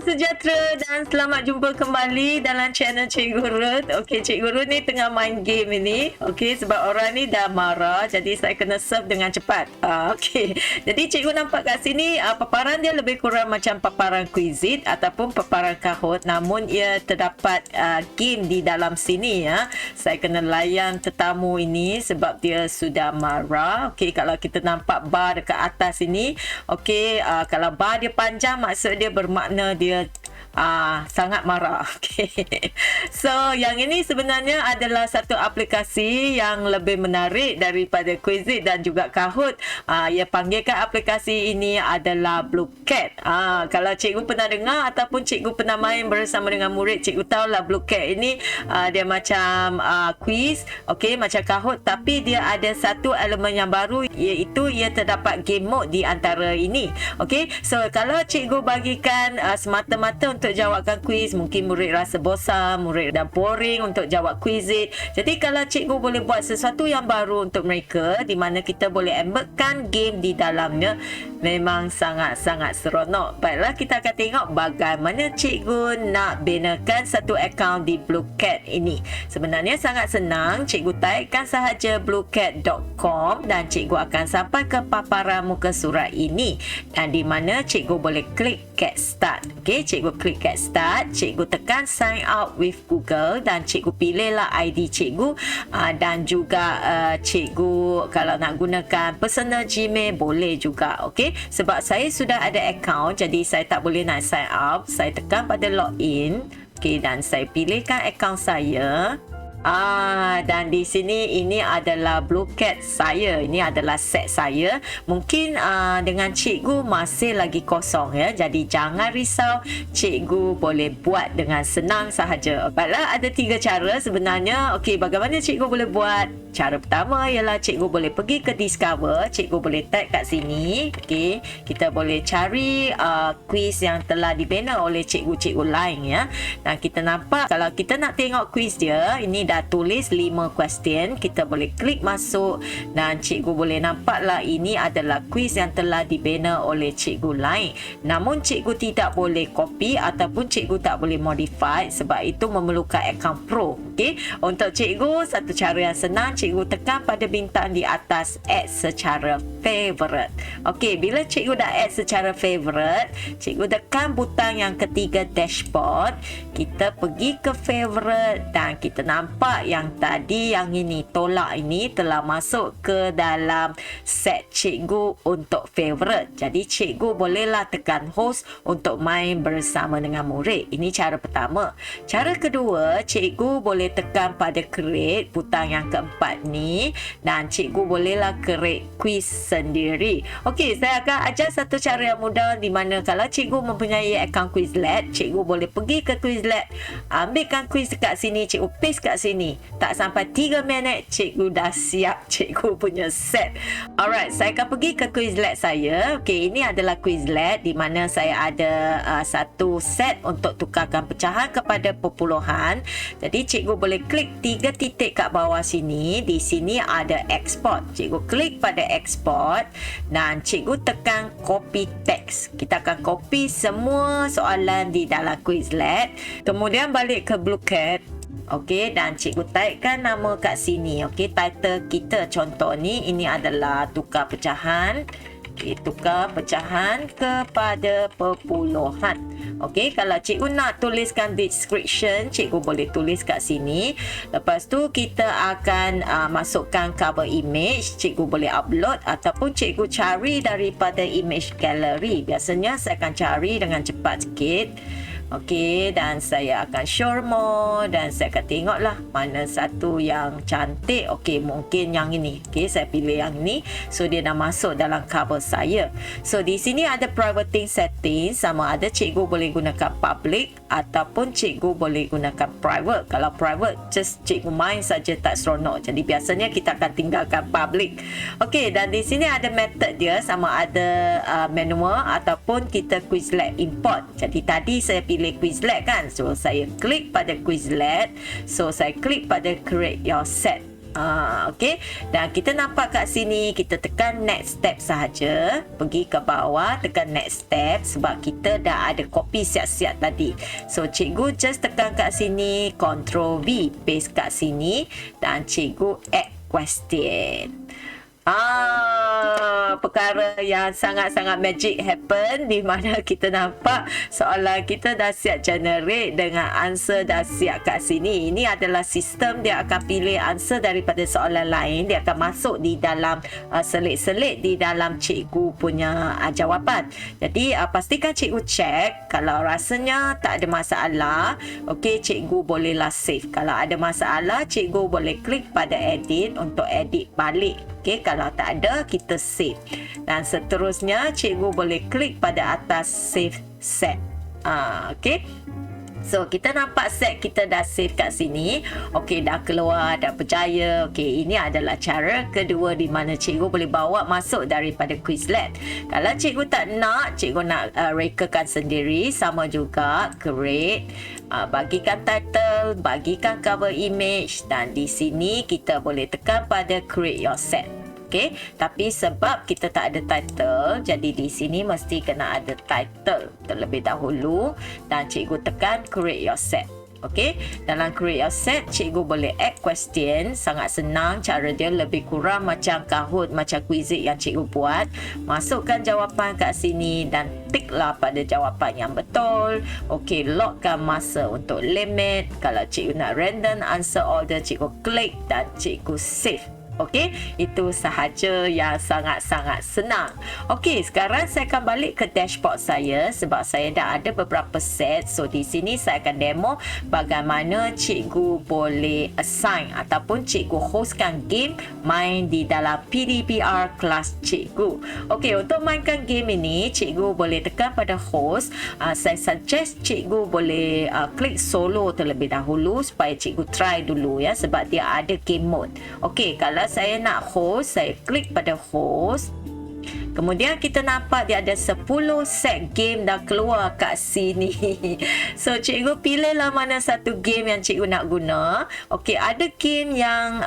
sejahtera dan selamat jumpa kembali dalam channel Cikgu Ruth. Okey, Cikgu Ruth ni tengah main game ini. Okey, sebab orang ni dah marah, jadi saya kena serve dengan cepat. Okey, jadi Cikgu nampak kat sini paparan dia lebih kurang macam paparan Quizizz ataupun paparan Kahoot, namun ia terdapat game di dalam sini ya. Saya kena layan tetamu ini sebab dia sudah marah. Okey, kalau kita nampak bar dekat atas ini, okey, kalau bar dia panjang maksud dia bermakna dia sangat marah. Okay. So yang ini sebenarnya adalah satu aplikasi yang lebih menarik daripada Quizizz dan juga Kahoot. Ia panggilkan aplikasi ini adalah Blooket. Kalau cikgu pernah dengar ataupun cikgu pernah main bersama dengan murid, cikgu tahulah Blooket ini dia macam quiz, okay, macam Kahoot, tapi dia ada satu elemen yang baru, iaitu ia terdapat game mode di antara ini. Okay, so kalau cikgu bagikan semata-mata untuk jawabkan kuiz, mungkin murid rasa bosan, murid dah boring untuk jawab Quizizz. Jadi kalau cikgu boleh buat sesuatu yang baru untuk mereka, di mana kita boleh embedkan game di dalamnya, memang sangat-sangat seronok. Baiklah, kita akan tengok bagaimana cikgu nak binakan satu akaun di Blooket ini. Sebenarnya sangat senang, cikgu typekan sahaja blooket.com dan cikgu akan sampai ke paparan muka surat ini, dan di mana cikgu boleh klik get start. Okey, cikgu klik get start, cikgu tekan sign out with Google dan cikgu pilihlah ID cikgu, dan juga cikgu kalau nak gunakan personal Gmail boleh juga. Okey, sebab saya sudah ada akaun, jadi saya tak boleh nak sign up. Saya tekan pada login. Okey, dan saya pilihkan akaun saya. Dan di sini ini adalah Blooket saya. Ini adalah set saya. Mungkin dengan cikgu masih lagi kosong ya. Jadi jangan risau, cikgu boleh buat dengan senang sahaja. Baiklah, ada 3 cara sebenarnya. Okey, bagaimana cikgu boleh buat? Cara pertama ialah cikgu boleh pergi ke Discover. Cikgu boleh type kat sini. Okey, kita boleh cari kuiz yang telah dibina oleh cikgu-cikgu lain ya. Dan kita nampak kalau kita nak tengok kuiz dia, ini dah tulis 5 question. Kita boleh klik masuk dan cikgu boleh nampaklah ini adalah kuiz yang telah dibina oleh cikgu lain. Namun cikgu tidak boleh copy ataupun cikgu tak boleh modify, sebab itu memerlukan akaun pro. Okey, untuk cikgu satu cara yang senang, cikgu tekan pada bintang di atas add secara favorite. Okey, bila cikgu dah add secara favorite, cikgu tekan butang yang ketiga dashboard. Kita pergi ke favorite dan kita nampak yang tadi, yang ini tolak ini telah masuk ke dalam set cikgu untuk favorite. Jadi cikgu bolehlah tekan host untuk main bersama dengan murid. Ini cara pertama. Cara kedua, cikgu boleh tekan pada create, butang yang keempat ni, dan cikgu bolehlah create quiz sendiri. Okey, saya akan ajar satu cara yang mudah, di mana kalau cikgu mempunyai akaun Quizlet, cikgu boleh pergi ke Quizlet, ambilkan quiz dekat sini, cikgu paste kat sini. Tak sampai 3 minit, cikgu dah siap cikgu punya set. Alright, saya akan pergi ke Quizlet saya. Okey, ini adalah Quizlet di mana saya ada satu set untuk tukarkan pecahan kepada perpuluhan. Jadi cikgu boleh klik 3 titik kat bawah sini. Di sini ada export. Cikgu klik pada export dan cikgu tekan copy text. Kita akan copy semua soalan di dalam Quizlet. Kemudian balik ke Blooket. Okey, dan cikgu typekan nama kat sini. Okey, title kita contoh ni, ini adalah tukar pecahan. Okey, tukar pecahan kepada perpuluhan. Okey, kalau cikgu nak tuliskan description, cikgu boleh tulis kat sini. Lepas tu kita akan masukkan cover image. Cikgu boleh upload ataupun cikgu cari daripada image gallery. Biasanya saya akan cari dengan cepat sikit. Okey, dan saya akan show more dan saya akan tengoklah mana satu yang cantik. Okey, mungkin yang ini. Okey, saya pilih yang ini. So dia dah masuk dalam cover saya. So di sini ada privating settings, sama ada cikgu boleh gunakan public ataupun cikgu boleh gunakan private. Kalau private, just cikgu main saja tak seronok. Jadi biasanya kita akan tinggalkan public. Okey, dan di sini ada method dia, sama ada manual ataupun kita Quizlet import. Jadi tadi saya pilih Quizlet kan. So saya klik pada Quizlet. So saya klik pada create your set. Okey, dan kita nampak kat sini, kita tekan next step sahaja, pergi ke bawah tekan next step sebab kita dah ada copy siap-siap tadi. So cikgu just tekan kat sini, Ctrl V, paste kat sini dan cikgu add question. Perkara yang sangat-sangat magic happen di mana kita nampak soalan kita dah siap generate dengan answer dah siap kat sini. Ini adalah sistem, dia akan pilih answer daripada soalan lain, dia akan masuk di dalam selit-selit di dalam cikgu punya jawapan. Jadi pastikan cikgu check, kalau rasanya tak ada masalah, okey, cikgu bolehlah save. Kalau ada masalah, cikgu boleh klik pada edit untuk edit balik. Okey, kalau tak ada, kita save. Dan seterusnya, cikgu boleh klik pada atas save set. Okey. So, kita nampak set kita dah save kat sini. Okey, dah keluar, dah berjaya. Okey, ini adalah cara kedua di mana cikgu boleh bawa masuk daripada Quizlet. Kalau cikgu tak nak, cikgu nak rekakan sendiri, sama juga, create. Bagikan title, bagikan cover image dan di sini kita boleh tekan pada create your set. Okey, tapi sebab kita tak ada title, jadi di sini mesti kena ada title terlebih dahulu dan cikgu tekan create your set. Okey, dalam create your set, cikgu boleh add question. Sangat senang, cara dia lebih kurang macam Kahoot, macam Quizizz yang cikgu buat. Masukkan jawapan kat sini dan tiklah pada jawapan yang betul. Okey, lockkan masa untuk limit. Kalau cikgu nak random answer order, cikgu klik dan cikgu save. Okey, itu sahaja yang sangat-sangat senang. Okey, sekarang saya akan balik ke dashboard saya sebab saya dah ada beberapa set. So, di sini saya akan demo bagaimana cikgu boleh assign ataupun cikgu hostkan game main di dalam Pdpr kelas cikgu. Okey, untuk mainkan game ini, cikgu boleh tekan pada host. Saya suggest cikgu boleh klik solo terlebih dahulu supaya cikgu try dulu ya sebab dia ada game mode. Okey, kalau saya nak host, saya klik pada host. Kemudian kita nampak dia ada 10 set game dah keluar kat sini. So, cikgu pilihlah mana satu game yang cikgu nak guna. Okey, ada game yang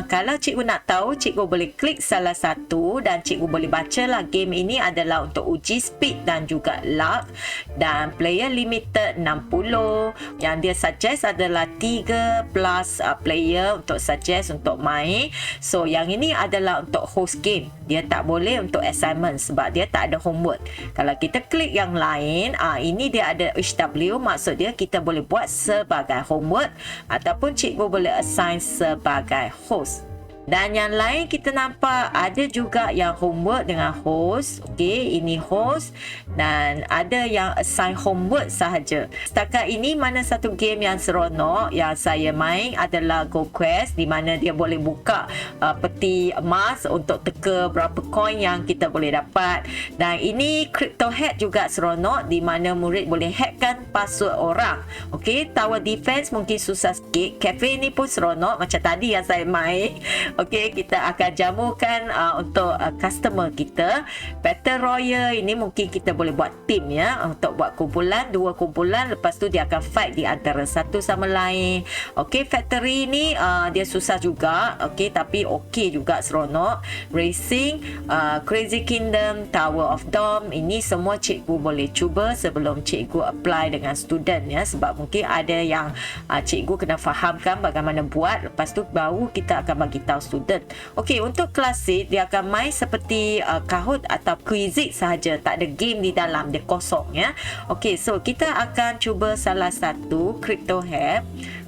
kalau cikgu nak tahu, cikgu boleh klik salah satu dan cikgu boleh bacalah game ini adalah untuk uji speed dan juga luck. Dan player limited 60. Yang dia suggest adalah 3 plus player untuk suggest untuk main. So, yang ini adalah untuk host game. Dia tak boleh untuk assignment sebab dia tak ada homework. Kalau kita klik yang lain, ini dia ada HW, maksud dia kita boleh buat sebagai homework ataupun cikgu boleh assign sebagai host. Dan yang lain kita nampak ada juga yang homework dengan host. Okey, ini host dan ada yang assign homework sahaja. Setakat ini mana satu game yang seronok yang saya main adalah Go Quest di mana dia boleh buka peti emas untuk teka berapa koin yang kita boleh dapat. Dan ini Crypto Hack juga seronok di mana murid boleh hackkan password orang. Okey, Tower Defense mungkin susah sikit. Cafe ni pun seronok macam tadi yang saya main. Okey, kita akan jamukan untuk customer kita. Battle Royale ini mungkin kita boleh buat team ya untuk buat kumpulan, 2 kumpulan, lepas tu dia akan fight di antara satu sama lain. Okey, Factory ni dia susah juga. Okey, tapi okey juga seronok. Racing, Crazy Kingdom, Tower of Dome, ini semua cikgu boleh cuba sebelum cikgu apply dengan student ya sebab mungkin ada yang cikgu kena fahamkan bagaimana buat, lepas tu baru kita akan bagi tahu student. Okey, untuk klasik dia akan main seperti Kahoot atau Quizizz sahaja, tak ada game di dalam, dia kosong ya. Okey, so kita akan cuba salah satu Crypto Hack.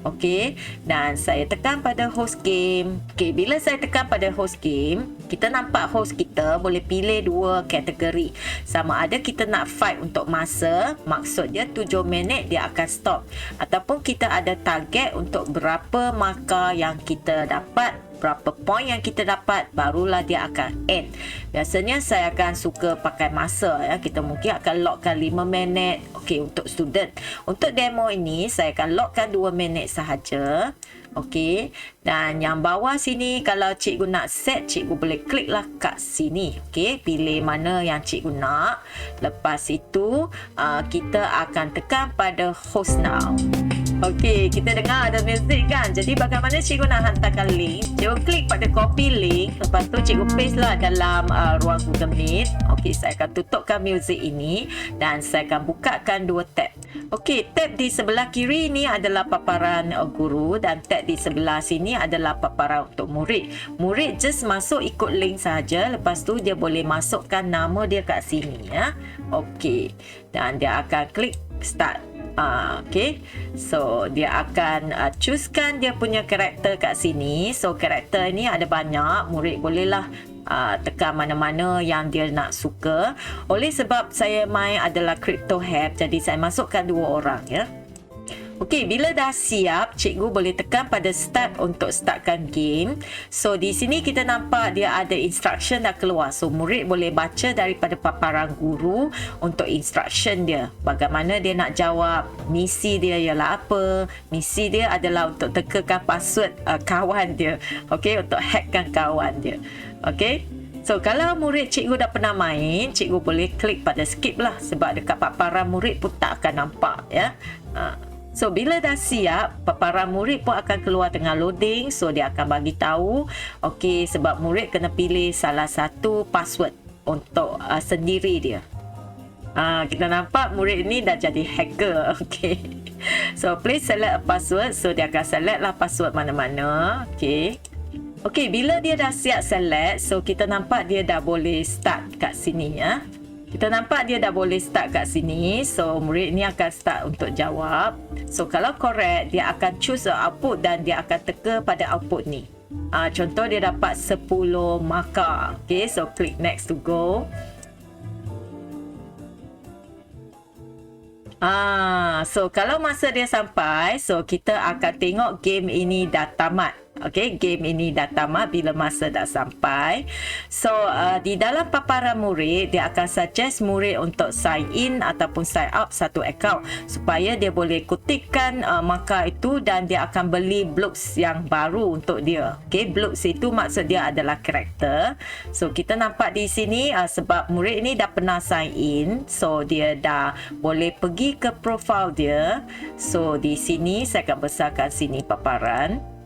Okey, dan saya tekan pada host game. Okey, bila saya tekan pada host game, kita nampak host kita boleh pilih 2 kategori. Sama ada kita nak fight untuk masa, maksud dia 7 minit dia akan stop, ataupun kita ada target untuk berapa markah yang kita dapat, berapa poin yang kita dapat, barulah dia akan end. Biasanya saya akan suka pakai masa ya. Kita mungkin akan lockkan 5 minit. Okey, untuk student. Untuk demo ini saya akan lockkan 2 minit sahaja. Okey, dan yang bawah sini kalau cikgu nak set, cikgu boleh kliklah kat sini. Okey, pilih mana yang cikgu nak. Lepas itu kita akan tekan pada host now. Okey, kita dengar ada muzik kan. Jadi bagaimana cikgu nak hantarkan link? Cikgu klik pada copy link. Lepas tu cikgu paste lah dalam ruang Google Meet. Okey, saya akan tutupkan muzik ini dan saya akan bukakan dua tab. Okey, tab di sebelah kiri ini adalah paparan guru dan tab di sebelah sini adalah paparan untuk murid. Murid just masuk ikut link saja. Lepas tu dia boleh masukkan nama dia kat sini ya. Okey. Dan dia akan klik start. Okay, so dia akan choosekan dia punya karakter kat sini. So karakter ni ada banyak, murid bolehlah tekan mana-mana yang dia nak suka. Oleh sebab saya main adalah crypto have, jadi saya masukkan 2 orang ya. Okey, bila dah siap, cikgu boleh tekan pada start untuk startkan game. So di sini kita nampak dia ada instruction dah keluar. So murid boleh baca daripada paparan guru untuk instruction dia. Bagaimana dia nak jawab, misi dia ialah apa? Misi dia adalah untuk tekankan password kawan dia. Okey, untuk hackkan kawan dia. Okey. So kalau murid cikgu dah pernah main, cikgu boleh klik pada skip lah sebab dekat paparan murid pun tak akan nampak ya. So bila dah siap, paparan murid pun akan keluar tengah loading. So dia akan bagi tahu, okey, sebab murid kena pilih salah satu password untuk sendiri dia. Kita nampak murid ni dah jadi hacker. Okey. So please select a password. So dia akan select lah password mana-mana. Okey. Okey, bila dia dah siap select, so kita nampak dia dah boleh start kat sini ya. Kita nampak dia dah boleh start kat sini. So murid ni akan start untuk jawab. So kalau correct, dia akan choose output dan dia akan teka pada output ni. Contoh dia dapat 10 markah. Okay, so click next to go. So kalau masa dia sampai, so kita akan tengok game ini dah tamat. Okey, game ini dah tamat bila masa dah sampai. So di dalam paparan murid, dia akan suggest murid untuk sign in ataupun sign up satu account supaya dia boleh kutipkan markah itu dan dia akan beli blocks yang baru untuk dia. Okey, blocks itu maksud dia adalah karakter. So kita nampak di sini sebab murid ini dah pernah sign in, so dia dah boleh pergi ke profile dia. So di sini saya akan besarkan sini paparan.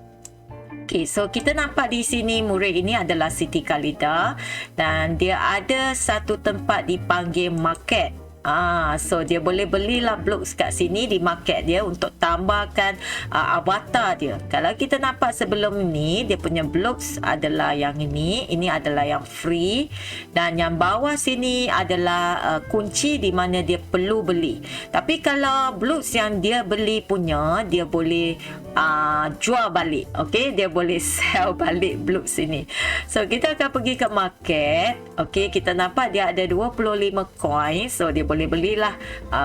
Okay, so kita nampak di sini murid ini adalah Siti Khalida dan dia ada satu tempat dipanggil market. So dia boleh belilah blocks kat sini di market dia untuk tambahkan avatar dia. Kalau kita nampak sebelum ni, dia punya blocks adalah yang ini adalah yang free dan yang bawah sini adalah kunci di mana dia perlu beli. Tapi kalau blocks yang dia beli punya, dia boleh jual balik. Okey, dia boleh sell balik blocks ini. So kita akan pergi ke market. Okey, kita nampak dia ada 25 coin. So dia boleh belilah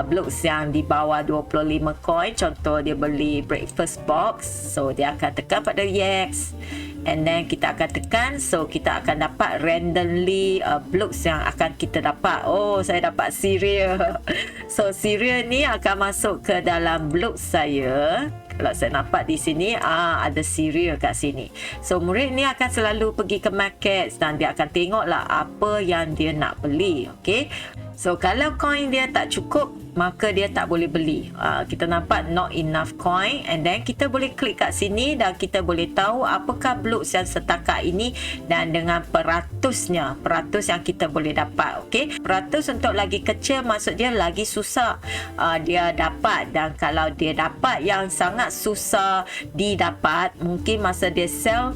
blocks yang di bawah 25 coin. Contoh dia beli breakfast box. So dia akan tekan pada yes. And then kita akan tekan. So kita akan dapat randomly blocks yang akan kita dapat. Oh, saya dapat cereal. So cereal ni akan masuk ke dalam blocks saya. Kalau saya nampak di sini ada cereal kat sini. So murid ni akan selalu pergi ke market dan dia akan tengoklah apa yang dia nak beli. Okey. So kalau coin dia tak cukup, maka dia tak boleh beli. Kita nampak not enough coin, and then kita boleh klik kat sini dan kita boleh tahu apakah blocks yang setakat ini dan dengan peratusnya, peratus yang kita boleh dapat. Okey, peratus untuk lagi kecil maksud dia lagi susah dia dapat, dan kalau dia dapat yang sangat susah didapat, mungkin masa dia sell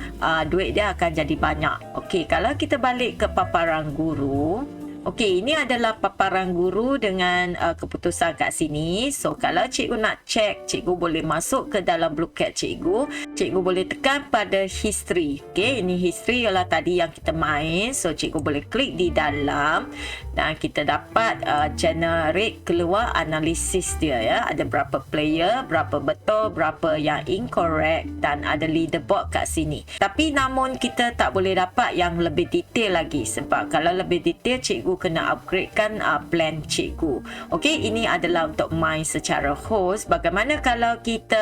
duit dia akan jadi banyak. Okey, kalau kita balik ke paparan guru. Okey, ini adalah paparan guru dengan keputusan kat sini. So kalau cikgu nak check, cikgu boleh masuk ke dalam Blooket cikgu. Cikgu boleh tekan pada history. Okey, ini history ialah tadi yang kita main. So cikgu boleh klik di dalam dan kita dapat generate keluar analisis dia ya. Ada berapa player, berapa betul, berapa yang incorrect, dan ada leaderboard kat sini. Tapi namun kita tak boleh dapat yang lebih detail lagi, sebab kalau lebih detail cikgu cikgu kena upgradekan plan cikgu. Okey, ini adalah untuk main secara host. Bagaimana kalau kita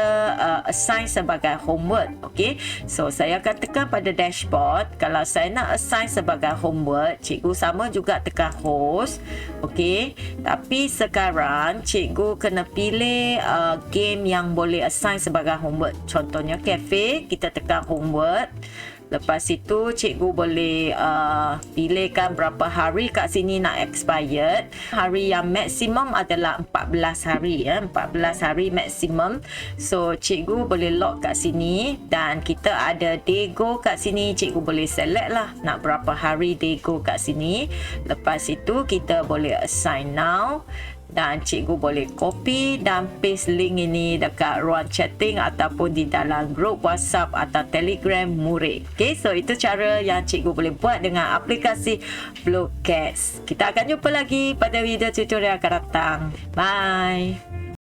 assign sebagai homework? Okey, so saya akan tekan pada dashboard. Kalau saya nak assign sebagai homework, cikgu sama juga tekan host. Okey, tapi sekarang cikgu kena pilih game yang boleh assign sebagai homework. Contohnya cafe, kita tekan homework. Lepas itu cikgu boleh pilihkan berapa hari kat sini nak expired. Hari yang maksimum adalah 14 hari ya, 14 hari maksimum. So cikgu boleh lock kat sini dan kita ada day go kat sini. Cikgu boleh select lah nak berapa hari day go kat sini. Lepas itu kita boleh assign now. Dan cikgu boleh copy dan paste link ini dekat ruang chatting ataupun di dalam grup WhatsApp atau Telegram murid. Okay, so itu cara yang cikgu boleh buat dengan aplikasi Blooket. Kita akan jumpa lagi pada video tutorial akan datang. Bye.